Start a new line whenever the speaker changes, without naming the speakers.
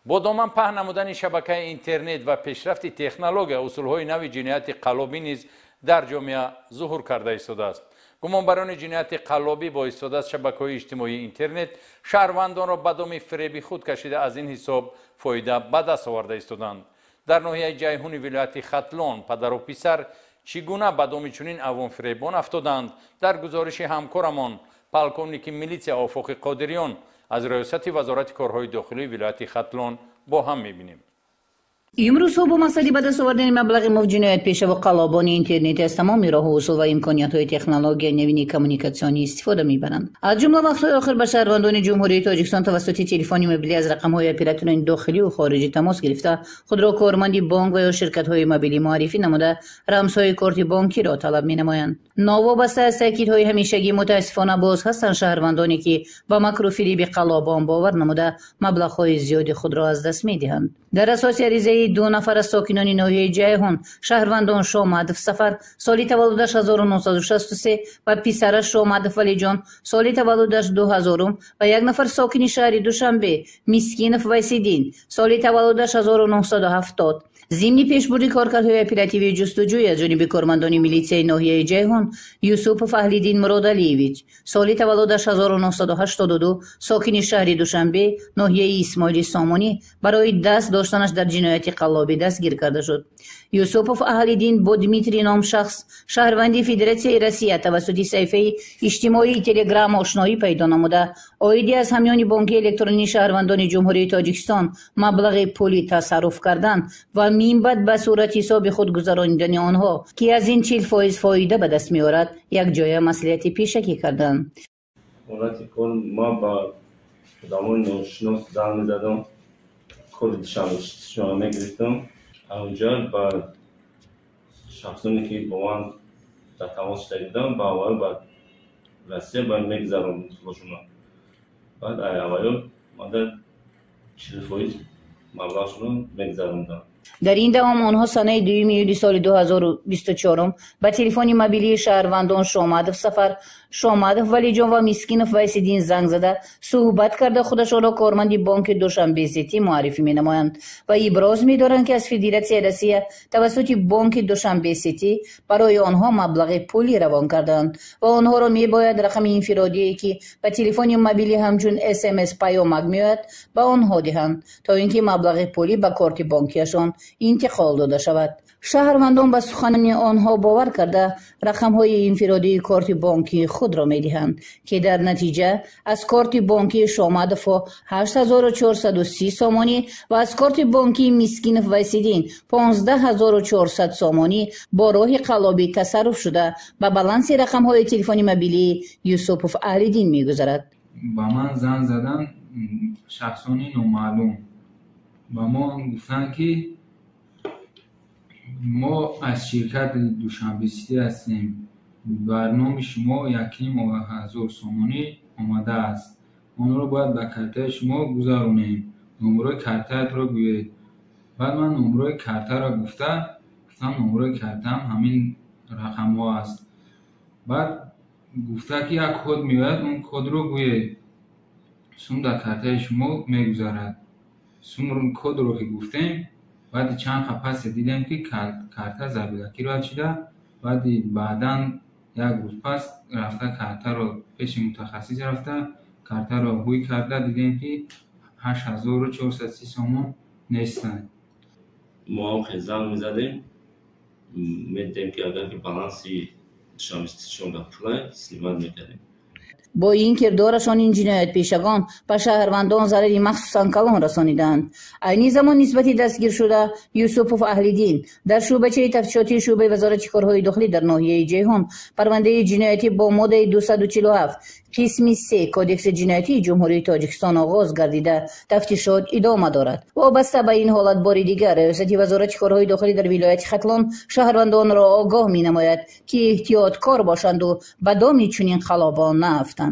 با دامن پهن نمودن شبکه اینترنت و پیشرفت تکنولوژی اصولهای نوی جنایت قلابی نیز در جامعه ظهور کرده ایستاده است. گمانبران جنایت قلابی با استفاده از شبکه‌های اجتماعی اینترنت شهروندان را به دام فریب خود کشیده از این حساب فایده به دست آورده ایستادند. در ناحیه جیهون ولایت ختلان پدر و پسر چگونه به دام چنین عوام فریبان افتادند در گزارش همکارمان پالکونیک میلیسیا آفاق قادریان از ریاست وزارت کارهای داخلی ولایت ختلان با هم می‌بینیم.
امروز با مسئله به دست آوردن مبلغ مفت جنایت پیشه و قلابان اینترنت از تمام راه و اصول و امکانیت‌های تکنولوژی نوین کمیونیکاسیونی استفاده می‌برند. از جمله وقت‌های آخر به شهروندان جمهوری تاجیکستان توسط تلفنی موبیلی از رقم‌های اپراتورهای داخلی و خارجی تماس گرفته خود را کارمند بانک و یا شرکت‌های موبیلی معرفی نموده رمزهای کارت بانکی را طلب می‌نمایند. ناوابسته از تاکیدهای همیشگی متأسفانه باز هستند شهروندانی که با مکر و فریب قلابان باور نموده مبلغ‌های زیادی خود را از دست می‌دهند. در اساس عریضه 2 نفر از ساکنان ناحیه جیهون شهروندان شامعدف سفر سالی تولدش 1963 و پسرش شامعدف ولی جان سالی تولدش 2000 و یک نفر ساکن شهر دوشنبه مسکینف ویسیدین سالی تولدش 1970 ضمن پیشبرد کارکردهای اپراتیوی جستجوی از جانب کارمندان میلیسیای ناحیه جیهون یوسف فهلیدین مرادعلیویچ سالی تولدش 1982 ساکن شهر دوشنبه ناحیه اسماعیل سامانی برای دست داشتنش در جنایت قلابی دستگیر کرده شد. یوسف فهلیدین با دمیتری نام شخص شهروندی فدراسیون روسیه توسط صفحه اجتماعی تلگرام آشنایی پیدا نموده عایدی از همیان بانک الکترونیکی شهروندان جمهوری تاجیکستان مبلغ پولی تصرف کردند و بعد به صورت حساب خود گذراندن آنها که از این 40% فایده به دست می‌آورد یک جای مصلحتی پیشکی کردند.
حالت کل ما با دامون نوشناس زنگ می‌زدم کد شامل گرفتم اونجا با شخصانی که با من در تماس شدیدم با اول با روسیه با میگذارم باشون بعد اول مادر 40% مبلغشون میگذاروندم.
در این دوام آنها سنه 2 یولی سال 2024 به تلفن موبیلی شهروندان شامعدف سفر شامعدف ولی جان و مسکینف ویسیدین زنگ زده صحبت کرده خودشان را کارمند بانک دوشنبه سیتی معرفی می نمایند و ابراز می دارند که از فدراسیون روسیه توسط بانک دوشنبه سیتی برای آنها مبلغ پولی روان کردند و آنها را می باید رقم انفرادی که به تلفن موبیلی همچون SMS پیامک میآید به آنها دهند تا اینکه مبلغ پولی به کارت بانکیشان انتقال داده شود. شهروندان به سخنان آنها باور کرده رقم‌های انفرادی کارت بانکی خود را می‌دهند که در نتیجه از کارت بانکی شامعدف 8430 سامانی و از کارت بانکی مسکینف ویسیدین 15400 سامانی با راه قلابی تصرف شده به بالانس رقم‌های تلفنی موبیلی یوسف فهلیدین می‌گذرد.
با من زنگ زدن شخصانی نامعلوم و ما گفتن که ما از شرکت دوشنبه سیتی هستیم برنامه شما 1,500,000 سامانی آمده است آن را باید به کارت شما گذارونیم نمره کارت را گویید. بعد من نمره کارت را گفتم نمره کارتم همین رقم ها است. بعد گفته که یک کد میاد اون کد رو گویید سوم در کارت شما میگذارد سوم کد رو که گفتیم بعد چند پس دیدم که کارت زربدکی رو شده بعد بعدا یک روز پس رفته کارت رو پیش متخصص رفته کارت رو بوی کرده دیدم که 8430 سوم نیستن.
ما هم خیزان میزدیم میدیم که اگر که بالانسی شامستشون به پول استفاده میکنیم.
با این کردارشان این جنایت پیشگان به شهروندان ضرری مخصوصا کلان رسانیدند. عینی زمان نسبتی دستگیر شده یوسف فهلیدین در شعبه تفتیشاتی شعبه وزارت کارهای داخلی در ناحیه جیهون پرونده جنایتی با ماده 247 قسم 3 کدکس جنایتی جمهوری تاجیکستان آغاز گردیده تفتیشات ادامه دارد. وابسته به این حالت بار دیگر ریاست وزارت کارهای داخلی در ولایت ختلان شهروندان را آگاه می نماید که احتیاط کار باشند و به دام چنین خلابان نیفتند.